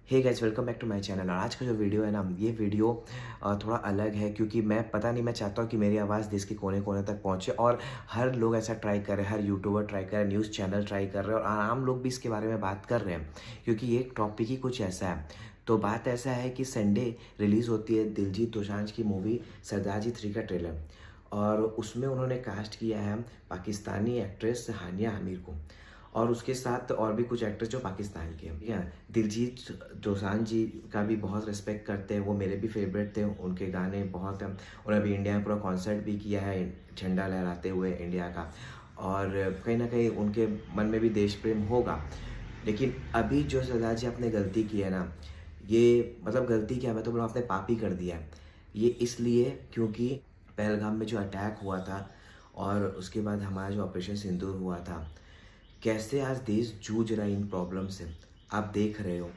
Hey guys, welcome back to my channel. और आज का जो वीडियो है ना, ये वीडियो थोड़ा अलग है क्योंकि मैं चाहता हूँ कि मेरी आवाज़ देश के कोने कोने तक पहुँचे। और हर लोग ऐसा ट्राई कर रहे हैं, हर यूट्यूबर ट्राई कर रहे हैं, न्यूज़ चैनल ट्राई कर रहे हैं और आम लोग भी इसके बारे में बात कर रहे हैं क्योंकि ये टॉपिक ही कुछ ऐसा है। तो बात ऐसा है कि संडे रिलीज़ होती है दिलजीत दोसांझ की मूवी सरदार जी 3 का ट्रेलर, और उसमें उन्होंने कास्ट किया है पाकिस्तानी एक्ट्रेस हानिया आमिर को, और उसके साथ और भी कुछ एक्टर्स जो पाकिस्तान के हैं। ठीक है, दिलजीत दोसांझ जी का भी बहुत रिस्पेक्ट करते हैं, वो मेरे भी फेवरेट थे, उनके गाने बहुत हैं। उन्होंने अभी इंडिया में पूरा कॉन्सर्ट भी किया है झंडा लहराते हुए इंडिया का, और कहीं ना कहीं उनके मन में भी देश प्रेम होगा। लेकिन अभी जो सरदार जी आपने गलती की है ना, ये मतलब गलती क्या, मैं तो बोला आपने पाप ही कर दिया है। ये इसलिए क्योंकि पहलगाम में जो अटैक हुआ था और उसके बाद हमारा जो ऑपरेशन सिंदूर हुआ था, कैसे आज देश जूझ रहा है इन प्रॉब्लम से, आप देख रहे हो।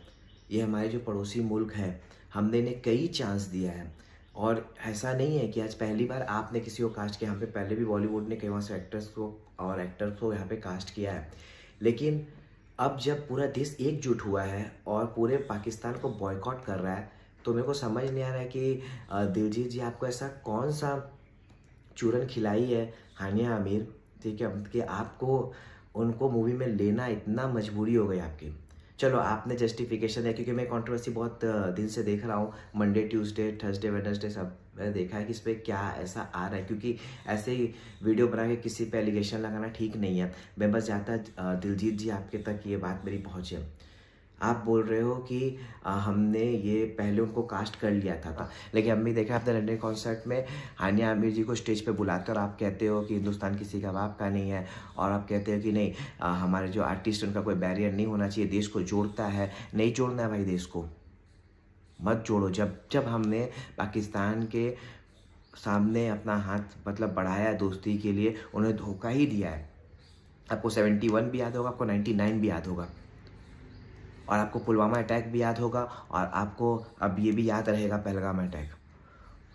ये हमारे जो पड़ोसी मुल्क है, हमने इन्हें कई चांस दिया है, और ऐसा नहीं है कि आज पहली बार आपने किसी को कास्ट किया। यहाँ पे पहले भी बॉलीवुड ने कई वहाँ से एक्टर्स को और एक्टर्स को यहाँ पे कास्ट किया है। लेकिन अब जब पूरा देश एकजुट हुआ है और पूरे पाकिस्तान को बॉयकॉट कर रहा है, तो मेरे को समझ नहीं आ रहा है कि दिलजीत जी आपको ऐसा कौन सा चूरन खिलाई है हानिया आमिर, ठीक है, कि आपको उनको मूवी में लेना इतना मजबूरी हो गई आपकी। चलो आपने जस्टिफिकेशन है, क्योंकि मैं कंट्रोवर्सी बहुत दिन से देख रहा हूँ, मंडे ट्यूसडे थर्सडे वेडनेसडे सब मैंने देखा है कि इस पर क्या ऐसा आ रहा है, क्योंकि ऐसे ही वीडियो बना के किसी पे एलिगेशन लगाना ठीक नहीं है। मैं बस चाहता दिलजीत जी आपके तक ये बात मेरी पहुँचे। आप बोल रहे हो कि हमने ये पहले उनको कास्ट कर लिया था, लेकिन हम भी देखा आपने लंदन कॉन्सर्ट में हानिया आमिर जी को स्टेज पे बुलाते, और आप कहते हो कि हिंदुस्तान किसी का बाप का नहीं है, और आप कहते हो कि नहीं हमारे जो आर्टिस्ट उनका कोई बैरियर नहीं होना चाहिए, देश को जोड़ता है। नहीं जोड़ना है भाई, देश को मत जोड़ो। जब जब हमने पाकिस्तान के सामने अपना हाथ मतलब बढ़ाया है दोस्ती के लिए, उन्हें धोखा ही दिया है। आपको 71 भी याद होगा, आपको 99 भी याद होगा, और आपको पुलवामा अटैक भी याद होगा, और आपको अब ये भी याद रहेगा पहलगाम अटैक।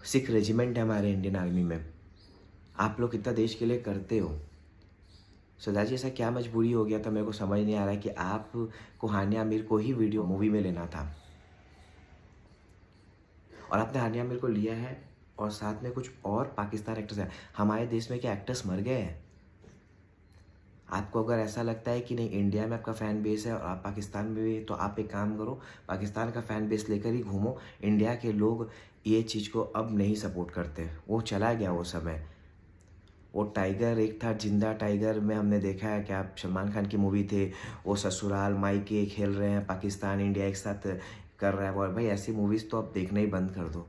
सिख रेजिमेंट है हमारे इंडियन आर्मी में, आप लोग कितना देश के लिए करते हो। सरदार जी ऐसा क्या मजबूरी हो गया था, मेरे को समझ नहीं आ रहा है कि आपको हानिया आमिर को ही वीडियो मूवी में लेना था, और आपने हानिया आमिर को लिया है, और साथ में कुछ और पाकिस्तान एक्टर्स हैं। हमारे देश में क्या एक्टर्स मर गए हैं? आपको अगर ऐसा लगता है कि नहीं इंडिया में आपका फ़ैन बेस है और आप पाकिस्तान में भी, तो आप एक काम करो, पाकिस्तान का फ़ैन बेस लेकर ही घूमो। इंडिया के लोग ये चीज़ को अब नहीं सपोर्ट करते, वो चला गया वो समय। वो टाइगर एक था, जिंदा टाइगर में हमने देखा है क्या, सलमान खान की मूवी थे, वो ससुराल मायके खेल रहे हैं, पाकिस्तान इंडिया एक साथ कर रहा है वो। भाई ऐसी मूवीज़ तो अब देखना ही बंद कर दो।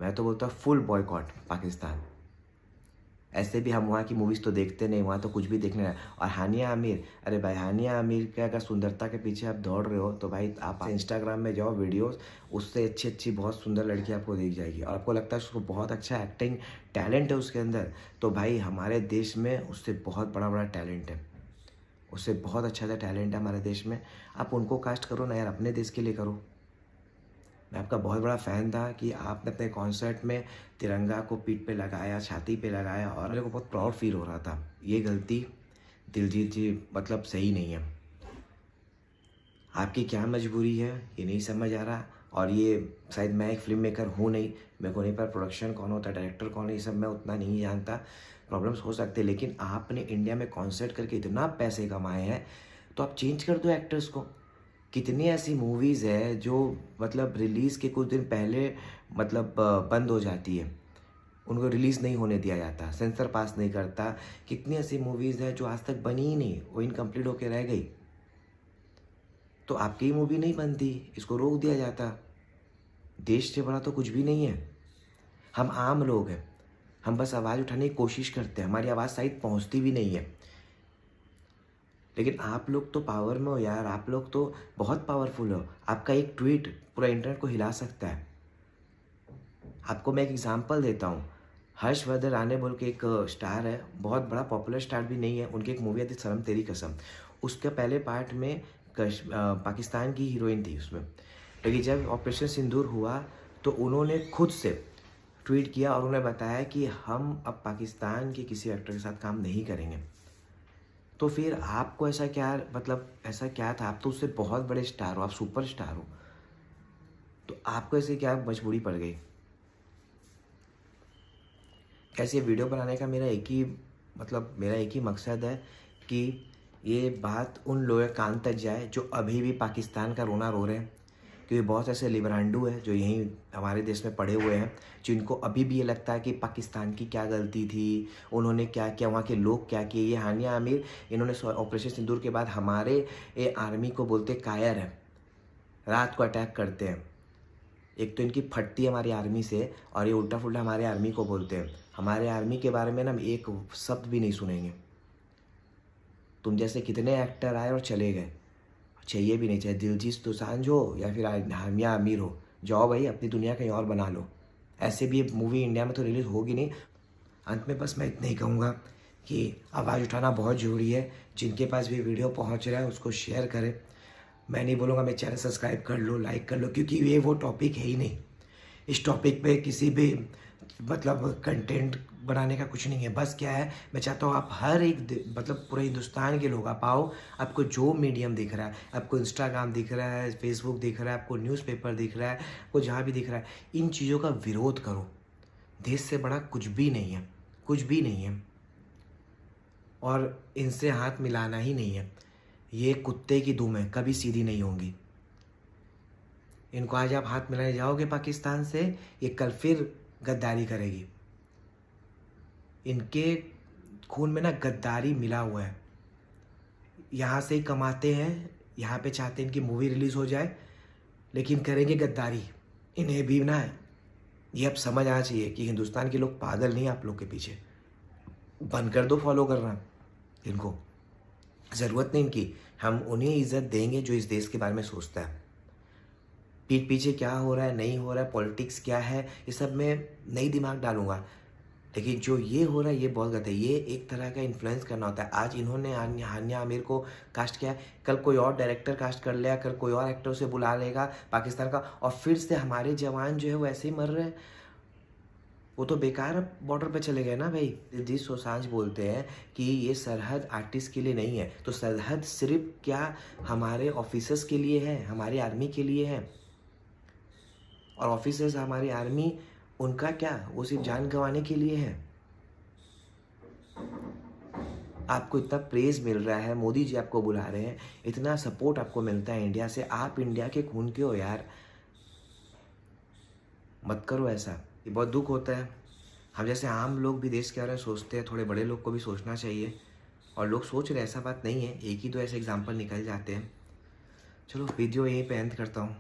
मैं तो बोलता हूँ फुल बॉयकॉट पाकिस्तान। ऐसे भी हम वहाँ की मूवीज़ तो देखते नहीं, वहाँ तो कुछ भी देखने है। और हानिया आमिर, अरे भाई हानिया आमिर के अगर सुंदरता के पीछे आप दौड़ रहे हो, तो भाई आप इंस्टाग्राम में जाओ, वीडियोस उससे अच्छी अच्छी बहुत सुंदर लड़की आपको दिख जाएगी, और आपको लगता है उसको बहुत अच्छा एक्टिंग टैलेंट है उसके अंदर, तो भाई हमारे देश में उससे बहुत बड़ा बड़ा टैलेंट है, उससे बहुत अच्छा टैलेंट है हमारे देश में। आप उनको कास्ट करो ना यार, अपने देश के लिए करो। मैं आपका बहुत बड़ा फ़ैन था कि आपने अपने कॉन्सर्ट में तिरंगा को पीठ पे लगाया, छाती पे लगाया, और मेरे को बहुत प्राउड फील हो रहा था। ये गलती दिलजीत जी मतलब सही नहीं है। आपकी क्या मजबूरी है ये नहीं समझ आ रहा, और ये शायद मैं एक फ़िल्म मेकर हूँ नहीं, मेरे को नहीं पता प्रोडक्शन कौन होता है, डायरेक्टर कौन है, ये सब मैं उतना नहीं जानता। प्रॉब्लम्स हो सकते हैं, लेकिन आपने इंडिया में कॉन्सर्ट करके इतना पैसे कमाए हैं, तो आप चेंज कर दो एक्टर्स को। कितनी ऐसी मूवीज़ है जो मतलब रिलीज़ के कुछ दिन पहले मतलब बंद हो जाती है, उनको रिलीज़ नहीं होने दिया जाता, सेंसर पास नहीं करता। कितनी ऐसी मूवीज़ है जो आज तक बनी ही नहीं, वो इनकम्प्लीट होके रह गई। तो आपकी मूवी नहीं बनती, इसको रोक दिया जाता। देश से बड़ा तो कुछ भी नहीं है। हम आम लोग हैं, हम बस आवाज़ उठाने की कोशिश करते हैं, हमारी आवाज़ शायद पहुँचती भी नहीं है। लेकिन आप लोग तो पावर में हो यार, आप लोग तो बहुत पावरफुल हो। आपका एक ट्वीट पूरा इंटरनेट को हिला सकता है। आपको मैं एक एग्जांपल देता हूँ, हर्षवर्धन राणे बोल के एक स्टार है, बहुत बड़ा पॉपुलर स्टार भी नहीं है, उनकी एक मूवी आई थी सनम तेरी कसम। उसके पहले पार्ट में पाकिस्तान की हीरोइन थी उसमें, लेकिन जब ऑपरेशन सिंदूर हुआ तो उन्होंने खुद से ट्वीट किया और उन्होंने बताया कि हम अब पाकिस्तान के किसी एक्टर के साथ काम नहीं करेंगे। तो फिर आपको ऐसा क्या, मतलब ऐसा क्या था, आप तो उससे बहुत बड़े स्टार हो, आप सुपर स्टार हो, तो आपको ऐसे क्या मजबूरी पड़ गई? कैसे वीडियो बनाने का मेरा एक ही मकसद है कि ये बात उन लोगों के कान तक जाए जो अभी भी पाकिस्तान का रोना रो रहे हैं, क्योंकि बहुत ऐसे लिबरांडू हैं जो यहीं हमारे देश में पड़े हुए हैं, जिनको अभी भी ये लगता है कि पाकिस्तान की क्या गलती थी, उन्होंने क्या किया, वहाँ के लोग क्या किए। ये हानिया आमिर, इन्होंने ऑपरेशन सिंदूर के बाद हमारे ये आर्मी को बोलते कायर है, रात को अटैक करते हैं। एक तो इनकी फटती है हमारी आर्मी से, और ये उल्टा फुल्टा हमारे आर्मी को बोलते हैं। हमारे आर्मी के बारे में ना हम एक शब्द भी नहीं सुनेंगे। तुम जैसे कितने एक्टर आए और चले गए, चाहिए भी नहीं, चाहे दिलजीत दोसांझ हो या फिर हानिया आमिर हो, जाओ भाई अपनी दुनिया कहीं और बना लो। ऐसे भी ये मूवी इंडिया में तो रिलीज़ होगी नहीं। अंत में बस मैं इतना ही कहूँगा कि आवाज़ उठाना बहुत ज़रूरी है। जिनके पास भी वीडियो पहुँच रहा है उसको शेयर करें। मैं नहीं बोलूँगा मैं चैनल सब्सक्राइब कर लो, लाइक कर लो, क्योंकि ये वो टॉपिक है ही नहीं। इस टॉपिक पे किसी भी मतलब कंटेंट बनाने का कुछ नहीं है। बस क्या है, मैं चाहता हूँ आप हर एक मतलब पूरे हिंदुस्तान के लोग आप आओ, आपको जो मीडियम दिख रहा है, आपको इंस्टाग्राम दिख रहा है, फेसबुक दिख रहा है, आपको न्यूज़पेपर दिख रहा है, आपको जहाँ भी दिख रहा है, इन चीज़ों का विरोध करो। देश से बड़ा कुछ भी नहीं है, कुछ भी नहीं है, और इनसे हाथ मिलाना ही नहीं है। ये कुत्ते की दुम है, कभी सीधी नहीं होंगी। इनको आज आप हाथ मिलाने जाओगे पाकिस्तान से, ये कल फिर गद्दारी करेगी। इनके खून में ना गद्दारी मिला हुआ है। यहाँ से ही कमाते हैं, यहाँ पे चाहते हैं इनकी मूवी रिलीज़ हो जाए, लेकिन करेंगे गद्दारी। इन्हें भी ना ये अब समझ आना चाहिए कि हिंदुस्तान के लोग पागल नहीं, आप लोग के पीछे। बंद कर दो फॉलो करना इनको, ज़रूरत नहीं इनकी। हम उन्हें इज्जत देंगे जो इस देश के बारे में सोचता है। पीठ पीछे क्या हो रहा है, नहीं हो रहा है, पॉलिटिक्स क्या है, ये सब में नहीं दिमाग डालूंगा, लेकिन जो ये हो रहा है ये बहुत गलत है। ये एक तरह का इन्फ्लुएंस करना होता है। आज इन्होंने हानिया आमिर को कास्ट किया, कल कोई और डायरेक्टर कास्ट कर लेगा, कल कोई और एक्टर उसे बुला लेगा पाकिस्तान का, और फिर से हमारे जवान जो है वो ऐसे ही मर रहे हैं। वो तो बेकार बॉर्डर पे चले गए ना भाई। दिलजीत दोसांझ बोलते हैं कि ये सरहद आर्टिस्ट के लिए नहीं है, तो सरहद सिर्फ क्या हमारे ऑफिसर्स के लिए है, हमारी आर्मी के लिए है। और ऑफिसर्स हमारी आर्मी, उनका क्या, वो सिर्फ जान गंवाने के लिए है। आपको इतना प्रेज मिल रहा है, मोदी जी आपको बुला रहे हैं, इतना सपोर्ट आपको मिलता है इंडिया से, आप इंडिया के खून के हो यार। मत करो ऐसा, ये बहुत दुख होता है। हम जैसे आम लोग भी देश के बारे में सोचते हैं, थोड़े बड़े लोग को भी सोचना चाहिए, और लोग सोच रहे, ऐसा बात नहीं है, एक ही दो ऐसे एग्जाम्पल निकल जाते हैं। चलो वीडियो यहीं पे एंड करता हूँ।